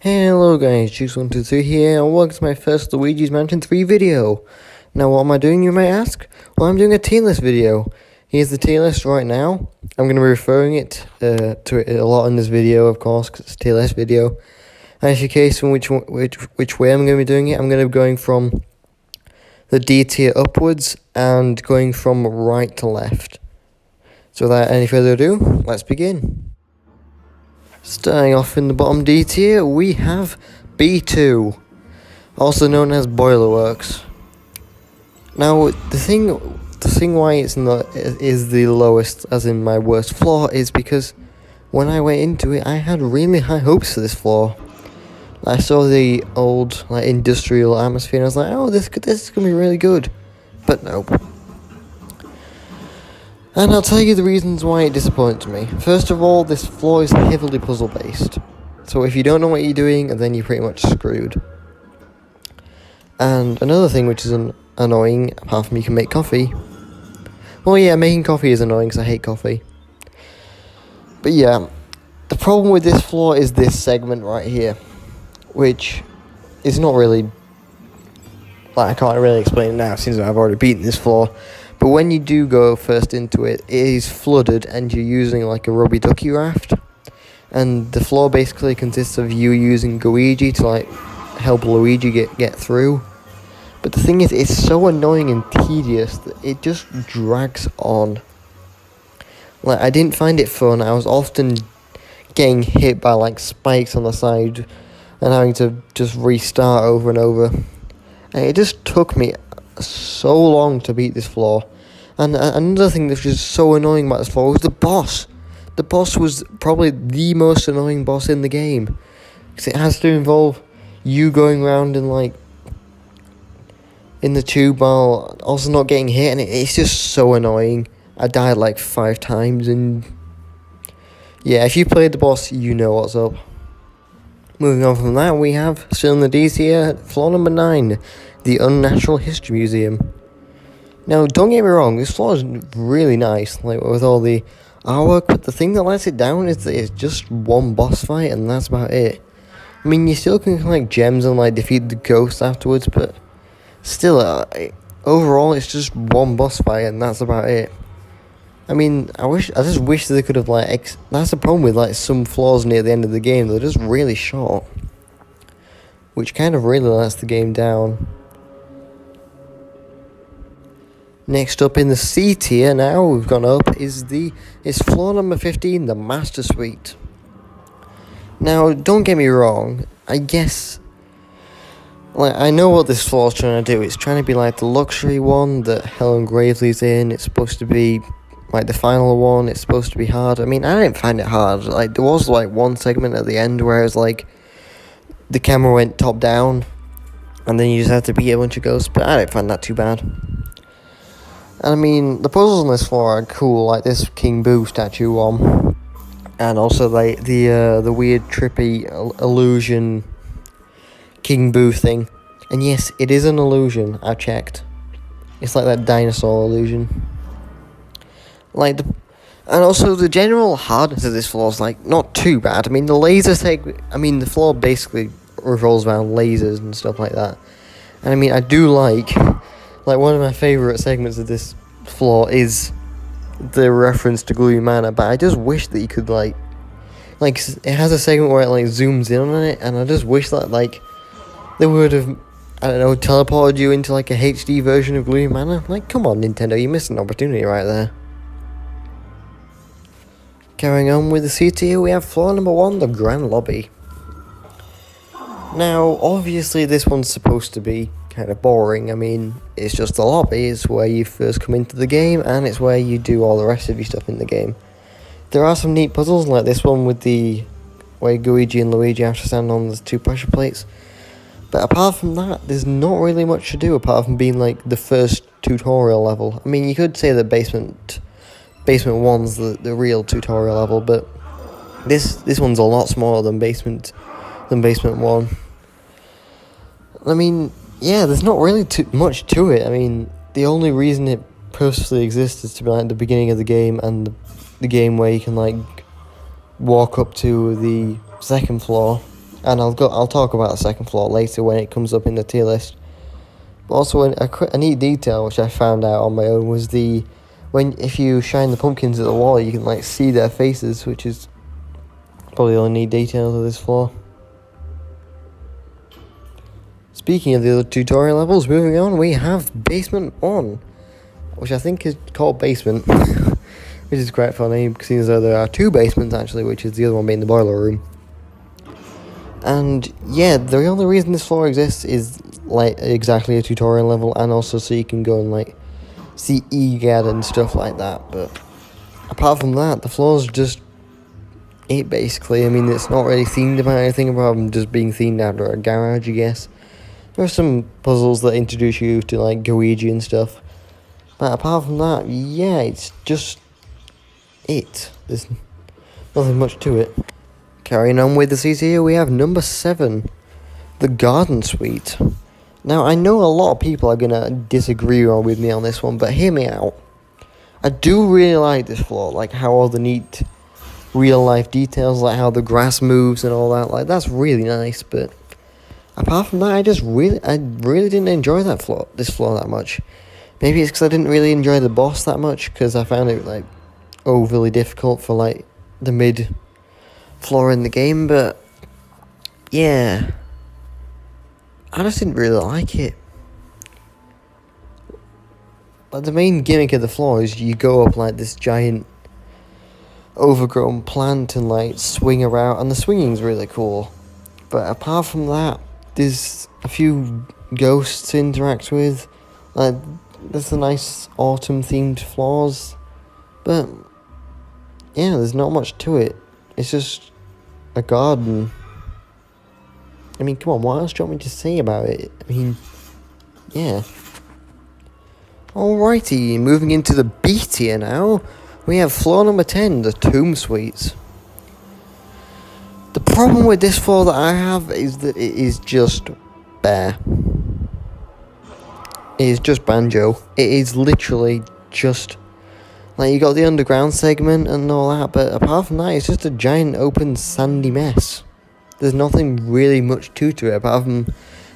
Hello guys, Juice123 here, and welcome to my first Luigi's Mansion 3 video. Now what am I doing, you might ask? Well, I'm doing a tier list video. Here's the tier list right now. I'm going to be referring to it a lot in this video, of course, because it's a tier list video. As your case, in which way I'm going to be doing it, I'm going to be going from the D tier upwards, and going from right to left. So without any further ado, let's begin. Starting off in the bottom D tier, we have B2, also known as Boiler Works. Now, the thing why it's not is the lowest, as in my worst floor, is because when I went into it, I had really high hopes for this floor. I saw the old industrial atmosphere, and I was like, "Oh, this is gonna be really good," but nope. And I'll tell you the reasons why it disappoints me. First of all, this floor is heavily puzzle based. So if you don't know what you're doing, then you're pretty much screwed. And another thing which is annoying, apart from you can make coffee. Well, yeah, making coffee is annoying because I hate coffee. But yeah, the problem with this floor is this segment right here, which is not really... I can't really explain it now since I've already beaten this floor. But when you do go first into it, it is flooded and you're using like a rubby ducky raft. And the floor basically consists of you using Luigi to help Luigi get through. But the thing is, it's so annoying and tedious that it just drags on. I didn't find it fun. I was often getting hit by spikes on the side and having to just restart over and over. And it just took me so long to beat this floor. And another thing that was just so annoying about this floor was the boss. The boss was probably the most annoying boss in the game, because it has to involve you going around and in the tube while also not getting hit, and it's just so annoying. I died 5 times, and yeah, if you played the boss, you know what's up. Moving on from that, we have, still in the D tier, floor number 9, the Unnatural History Museum. Now, don't get me wrong, this floor is really nice, with all the artwork, but the thing that lets it down is that it's just one boss fight, and that's about it. I mean, you still can collect gems and defeat the ghosts afterwards, but still, overall, it's just one boss fight, and that's about it. I mean, I just wish they could have, that's the problem with, some floors near the end of the game, they're just really short, which kind of really lets the game down. Next up in the C tier, now we've gone up, is floor number 15, the Master Suite. Now, don't get me wrong, I guess, I know what this floor is trying to do. It's trying to be the luxury one that Helen Gravely's in. It's supposed to be the final one. It's supposed to be hard. I mean, I didn't find it hard. There was one segment at the end where it was the camera went top down, and then you just had to beat a bunch of ghosts, but I didn't find that too bad. And I mean, the puzzles on this floor are cool, like this King Boo statue one, and also the weird trippy illusion King Boo thing. And yes, it is an illusion, I've checked. It's like that dinosaur illusion. And also the general hardness of this floor is not too bad. I mean, the floor basically revolves around lasers and stuff like that. And I mean, I do one of my favourite segments of this floor is the reference to Gloomy Manor, but I just wish that you could, it has a segment where it, zooms in on it, and I just wish that, they would have, I don't know, teleported you into, a HD version of Gloomy Manor. Come on, Nintendo, you missed an opportunity right there. Carrying on with the C tier, we have floor number 1, the Grand Lobby. Now, obviously, this one's supposed to be kind of boring. I mean, it's just the lobby. It's where you first come into the game, and it's where you do all the rest of your stuff in the game. There are some neat puzzles, like this one with where Luigi and Luigi have to stand on the 2 pressure plates. But apart from that, there's not really much to do apart from being the first tutorial level. I mean, you could say that basement 1's the real tutorial level, but this one's a lot smaller than basement 1. I mean, yeah, there's not really too much to it. I mean, the only reason it purposely exists is to be the beginning of the game, and the game where you can walk up to the second floor And I'll talk about the second floor later when it comes up in the tier list. But also, a neat detail which I found out on my own was if you shine the pumpkins at the wall, you can like see their faces, which is probably the only neat details of this floor. Speaking of the other tutorial levels, moving on, we have Basement 1, which I think is called Basement, which is quite funny, because there are two basements actually, which is the other one being the boiler room. And yeah, the only reason this floor exists is like exactly a tutorial level, and also so you can go and like see EGAD and stuff like that. But apart from that, the floor's just it basically. I mean, it's not really themed about anything apart from just being themed after a garage, I guess. There are some puzzles that introduce you to like Goiji and stuff. But apart from that, yeah, it's just it. There's nothing much to it. Carrying on with the seats here, we have number 7, the Garden Suite. Now, I know a lot of people are going to disagree with me on this one, but hear me out. I do really like this floor, like how all the neat real-life details, like how the grass moves and all that, like that's really nice, but apart from that, I really didn't enjoy this floor that much. Maybe it's because I didn't really enjoy the boss that much, because I found it, like, overly difficult for, like, the mid floor in the game, but yeah, I just didn't really like it. But the main gimmick of the floor is you go up like this giant overgrown plant and like swing around, and the swinging's really cool. But apart from that, there's a few ghosts to interact with. Like, there's the nice autumn themed floors, but yeah, there's not much to it. It's just a garden. I mean, come on, what else do you want me to say about it? I mean, yeah. Alrighty, moving into the B tier now, we have floor number 10, the Tomb Suites. The problem with this floor that I have is that it is just bare. It is just banjo. It is literally just like you got the underground segment and all that, but apart from that, it's just a giant open sandy mess. There's nothing really much to it apart from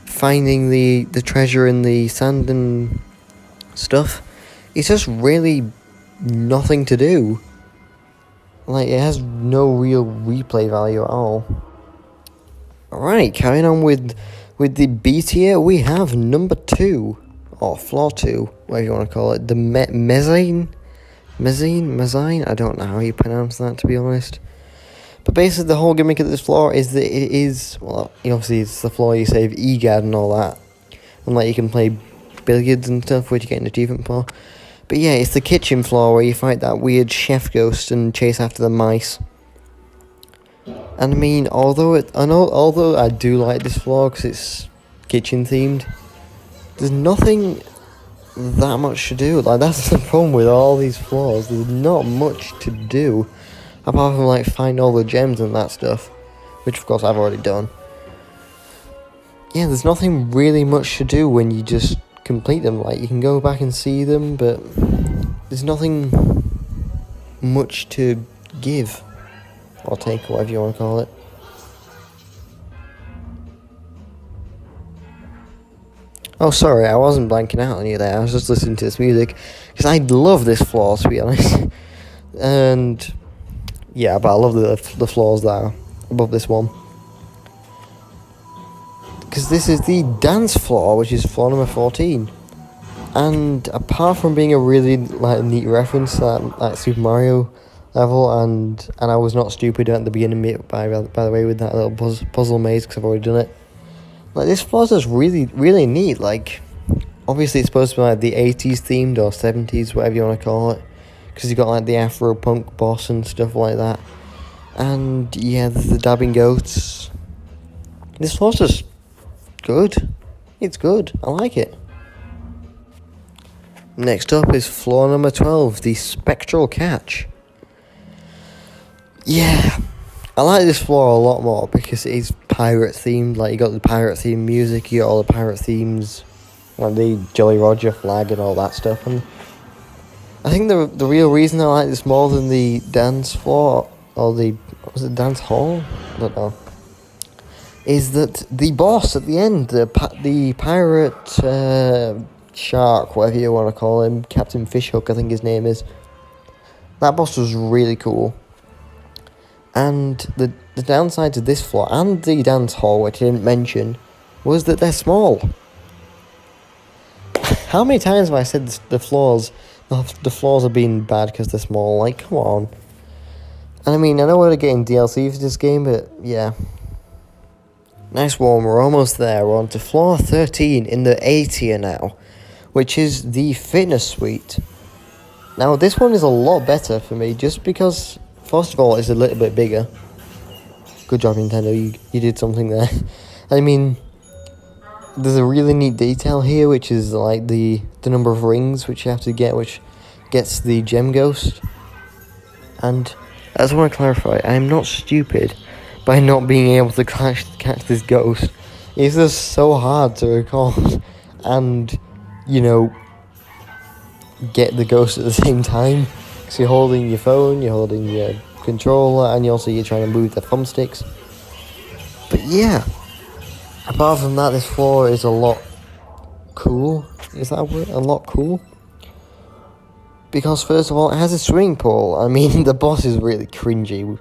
finding the treasure in the sand and stuff. It's just really nothing to do. Like, it has no real replay value at all. Alright, carrying on with the B tier, we have number 2, or floor 2, whatever you want to call it, the mezzanine, I don't know how you pronounce that, to be honest. But basically the whole gimmick of this floor is that it is, well, obviously it's the floor you save EGAD and all that, and like you can play billiards and stuff, which you get an achievement for. But yeah, it's the kitchen floor where you fight that weird chef ghost and chase after the mice. And I mean, although I do like this floor because it's kitchen themed, there's nothing that much to do. Like, that's the problem with all these floors. There's not much to do apart from like find all the gems and that stuff, which of course I've already done. Yeah, there's nothing really much to do when you just complete them. Like, you can go back and see them, but there's nothing much to give or take, whatever you want to call it. Oh, sorry, I wasn't blanking out on you there. I was just listening to this music because I love this floor, to be honest. And yeah, but I love the floors that are above this one, because this is the dance floor, which is floor number 14. And apart from being a really like neat reference to that Super Mario level, and I was not stupid at the beginning, by the way, with that little puzzle maze, because I've already done it. Like, this floor's just really, really neat. Like, obviously it's supposed to be like the 80s themed or 70s, whatever you want to call it, because you got like the Afro punk boss and stuff like that. And yeah, the dabbing goats. This floor's just good. It's good. I like it. Next up is floor number 12, the Spectral Catch. Yeah, I like this floor a lot more because it is pirate themed. Like, you got the pirate themed music, you got all the pirate themes, like the Jolly Roger flag and all that stuff. And I think the real reason I like this more than the dance floor, or was it dance hall? I don't know. is that the boss at the end, the pirate shark, whatever you want to call him, Captain Fishhook, I think his name is. That boss was really cool. And the downside to this floor and the dance hall, which I didn't mention, was that they're small. How many times have I said the floors are being bad because they're small? Like, come on. And I mean, I know we're getting DLC for this game, but yeah. Nice one, we're almost there. We're on to floor 13 in the A tier now, which is the fitness suite. Now, this one is a lot better for me, just because, first of all, it's a little bit bigger. Good job, Nintendo, you did something there. I mean, there's a really neat detail here, which is like the number of rings which you have to get, which gets the gem ghost. And I just want to clarify, I'm not stupid by not being able to catch this ghost. It's just so hard to record and, you know, get the ghost at the same time. Because you're holding your phone, you're holding your controller, and you're trying to move the thumbsticks. But yeah, apart from that, this floor is a lot cool. Is that a word? A lot cool? Because first of all, it has a swimming pool. I mean, the boss is really cringy.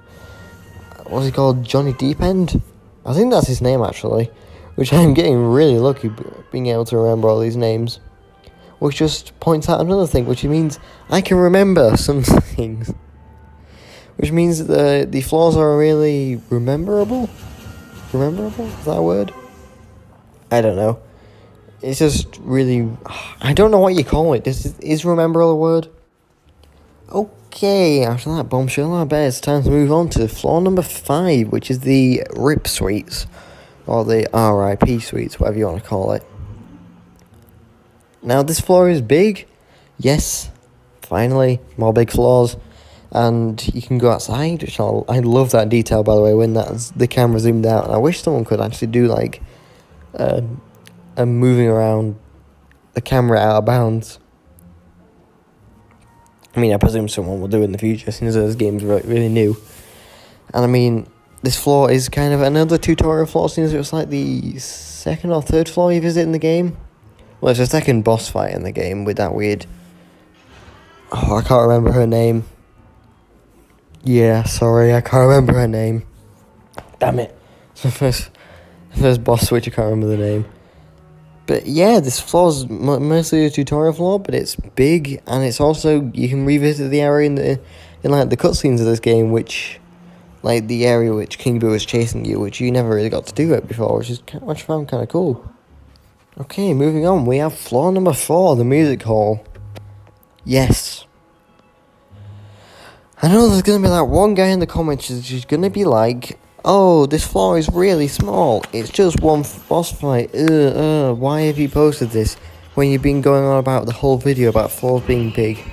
What's he called? Johnny Deep End? I think that's his name, actually. Which I'm getting really lucky being able to remember all these names. Which just points out another thing, which means I can remember some things. Which means that the floors are really rememberable? Rememberable? Is that a word? I don't know. It's just really... I don't know what you call it. Is rememberable a word? Okay, after that bombshell, I bet it's time to move on to floor number 5, which is the RIP suites. Or the RIP suites, whatever you want to call it. Now, this floor is big. Yes, finally, more big floors. And you can go outside, which I love that detail, by the way, when the camera zoomed out. And I wish someone could actually do, like, a moving around the camera out of bounds. I mean, I presume someone will do it in the future, since this game's really new. And I mean, this floor is kind of another tutorial floor, since it was like the second or third floor you visit in the game. Well, it's the second boss fight in the game with that weird... Oh, I can't remember her name. Yeah, sorry, I can't remember her name. Damn it. It's the first boss switch, I can't remember the name. But yeah, this floor's mostly a tutorial floor, but it's big, and it's also, you can revisit the area in like the cutscenes of this game, which, like the area which King Boo was chasing you, which you never really got to do it before, which I found kind of cool. Okay, moving on, we have floor number 4, the music hall. Yes. I know there's going to be that one guy in the comments who's going to be like, oh, this floor is really small. It's just one boss fight. Why have you posted this when you've been going on about the whole video about floors being big?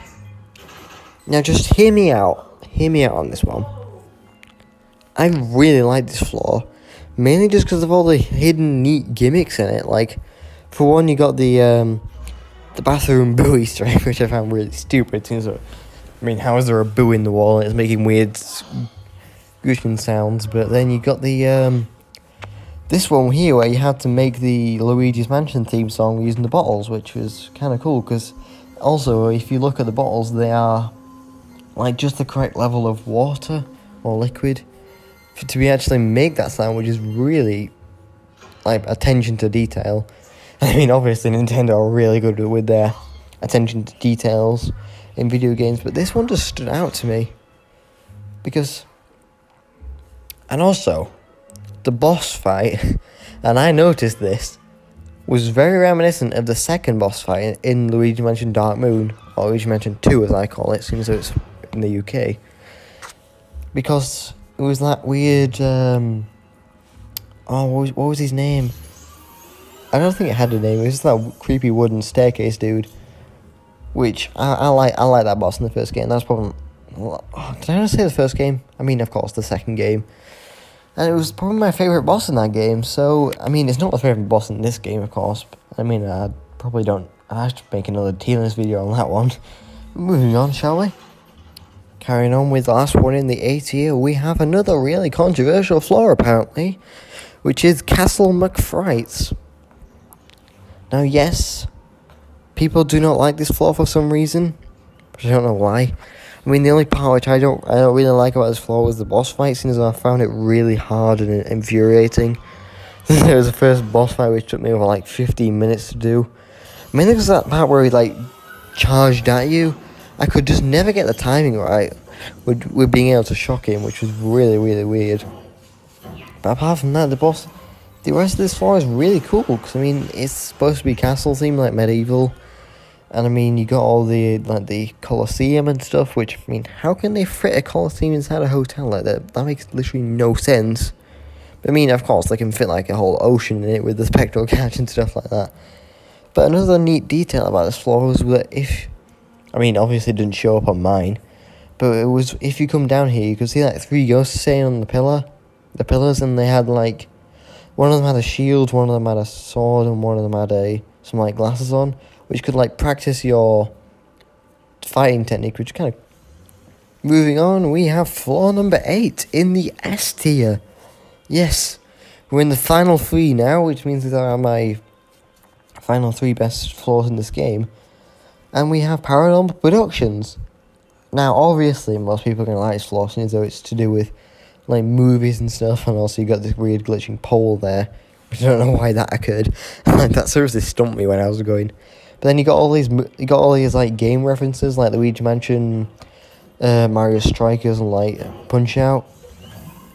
Now just hear me out. Hear me out on this one. I really like this floor. Mainly just because of all the hidden neat gimmicks in it. Like, for one, you got the bathroom boo Easter egg, which I found really stupid. I mean, how is there a boo in the wall? It's making weird gooshing sounds. But then you got the this one here where you had to make the Luigi's Mansion theme song using the bottles, which was kind of cool. Because also, if you look at the bottles, they are like just the correct level of water or liquid to be actually make that sound, which is really like attention to detail. I mean, obviously Nintendo are really good with their attention to details in video games, but this one just stood out to me because, and also the boss fight, and I noticed this, was very reminiscent of the second boss fight in Luigi Mansion Dark Moon, or Luigi Mansion 2 as I call it, since it's in the UK, because it was that weird, what was his name? I don't think it had a name. It was just that creepy wooden staircase dude, which I like that boss in the first game. That's probably... did I just say the first game? I mean, of course, the second game. And it was probably my favourite boss in that game. So, I mean, it's not my favourite boss in this game, of course. But, I mean, I probably don't... I should make another tier-list video on that one. Moving on, shall we? Carrying on with the last one in the A tier, we have another really controversial floor, apparently, which is Castle McFrights. Now, yes, people do not like this floor for some reason, but I don't know why. I mean, the only part which I don't really like about this floor was the boss fight, since I found it really hard and infuriating. There was the first boss fight which took me over like 15 minutes to do. Mainly because that part where he like charged at you, I could just never get the timing right with being able to shock him, which was really, really weird. But apart from that, the rest of this floor is really cool, because I mean, it's supposed to be castle themed, like medieval. And I mean, you got all the Colosseum and stuff, which, I mean, how can they fit a Colosseum inside a hotel like that? That makes literally no sense. But I mean, of course, they can fit like a whole ocean in it with the Spectral Catch and stuff like that. But another neat detail about this floor was that obviously it didn't show up on mine, but it was, if you come down here, you could see like 3 ghosts sitting on the pillars, and they had like, one of them had a shield, one of them had a sword, and one of them had some like glasses on, which could like practice your fighting technique, which kind of... Moving on, we have floor number 8 in the S tier. Yes, we're in the final 3 now, which means these are my final 3 best floors in this game. And we have Paranormal Productions. Now, obviously, most people are going to like this floor, since though it's to do with like movies and stuff, and also you got this weird glitching pole there, which I don't know why that occurred. That seriously stumped me when I was going. But then you got all these like game references, like Luigi Mansion, Mario Strikers, and like Punch Out,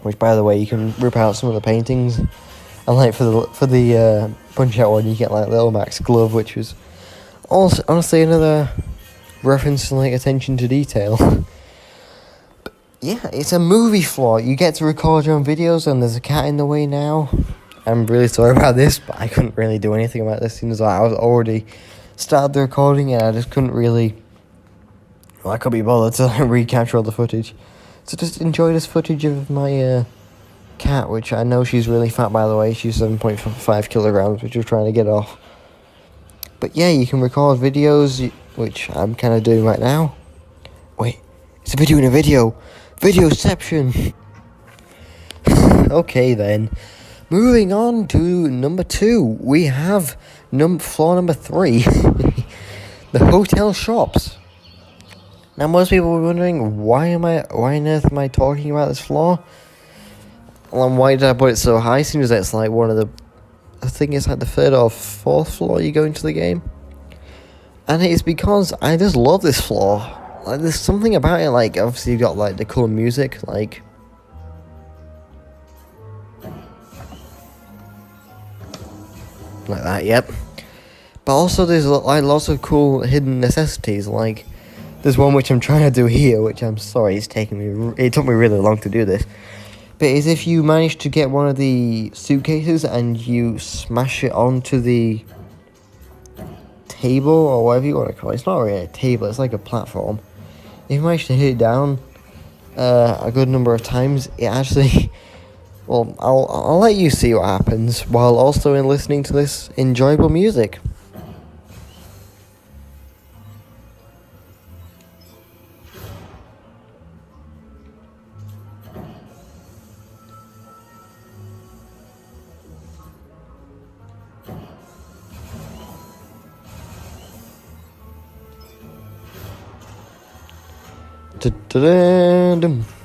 which, by the way, you can rip out some of the paintings. And like for the Punch Out one, you get like Little Mac's glove, which was also honestly another reference to like attention to detail. But yeah, it's a movie floor. You get to record your own videos, and there's a cat in the way now. I'm really sorry about this, but I couldn't really do anything about this, since I was already started the recording, and I just couldn't really... Well, I couldn't be bothered to recapture all the footage. So just enjoy this footage of my cat, which I know she's really fat, by the way. She's 7.5 kilograms, which we're trying to get off. But yeah, you can record videos, which I'm kind of doing right now. Wait, it's a video in a video. Videoception. Okay then. Moving on to number 2, we have floor number 3, the Hotel Shops. Now, most people were wondering, why on earth am I talking about this floor? And why did I put it so high? Seems like it's like I think it's like the 3rd or 4th floor you go into the game. And it's because I just love this floor. Like, there's something about it, like, obviously you got like the cool music, like... Like that, yep. But also there's like lots of cool hidden necessities, like there's one which I'm trying to do here, which I'm sorry, it took me really long to do this. But is if you manage to get one of the suitcases and you smash it onto the table, or whatever you want to call it. It's not really a table, it's like a platform. If you manage to hit it down a good number of times, it actually... Well, I'll let you see what happens, while also in listening to this enjoyable music.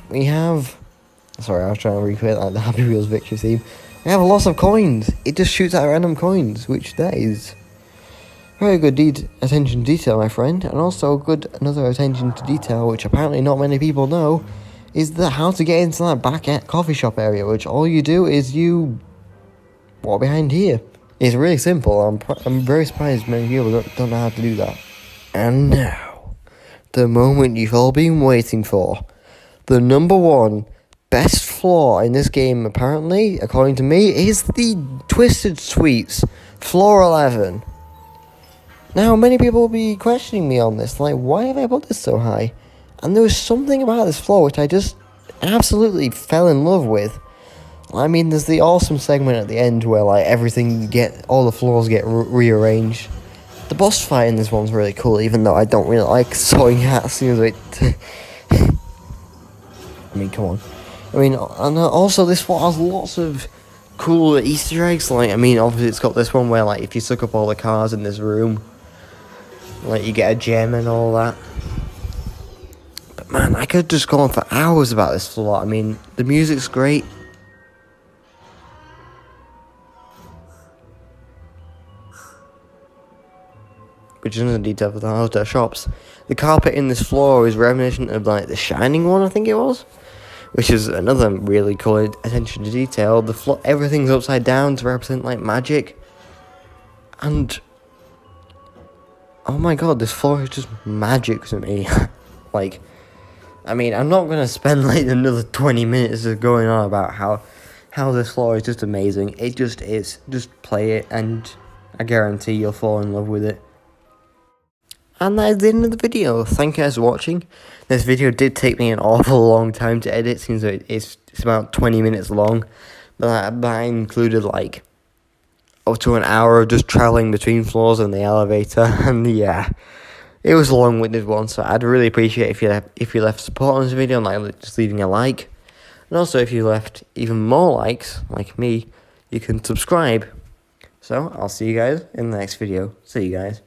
We have... Sorry, I was trying to recreate like the Happy Wheels victory theme. We have lots of coins. It just shoots out random coins, which that is very good attention to detail, my friend. And also another attention to detail, which apparently not many people know, is how to get into that back coffee shop area, which all you do is you walk behind here. It's really simple. I'm very surprised many people don't know how to do that. And now, the moment you've all been waiting for. The number 1 best floor in this game, apparently, according to me, is the Twisted Suites, floor 11. Now, many people will be questioning me on this, like, why have I put this so high? And there was something about this floor which I just absolutely fell in love with. I mean, there's the awesome segment at the end where, like, all the floors get rearranged. The boss fight in this one's really cool, even though I don't really like sawing hats, seems like... I mean, come on. I mean, and also this floor has lots of cool Easter eggs. Like, I mean, obviously it's got this one where, like, if you suck up all the cars in this room, like, you get a gem and all that. But man, I could just go on for hours about this floor. I mean, the music's great. Which is another detail for the Motel Shops. The carpet in this floor is reminiscent of, like, the Shining one, I think it was. Which is another really cool attention to detail. The floor, everything's upside down to represent, like, magic. And oh my god, this floor is just magic to me. Like, I mean, I'm not gonna spend like another 20 minutes of going on about how this floor is just amazing. It just is. Just play it and I guarantee you'll fall in love with it. And that is the end of the video. Thank you guys for watching. This video did take me an awful long time to edit. Seems like it's about 20 minutes long. But that included like up to an hour of just travelling between floors in the elevator. And yeah, it was a long-winded one. So I'd really appreciate if you left support on this video, and like just leaving a like. And also if you left even more likes, like me, you can subscribe. So I'll see you guys in the next video. See you guys.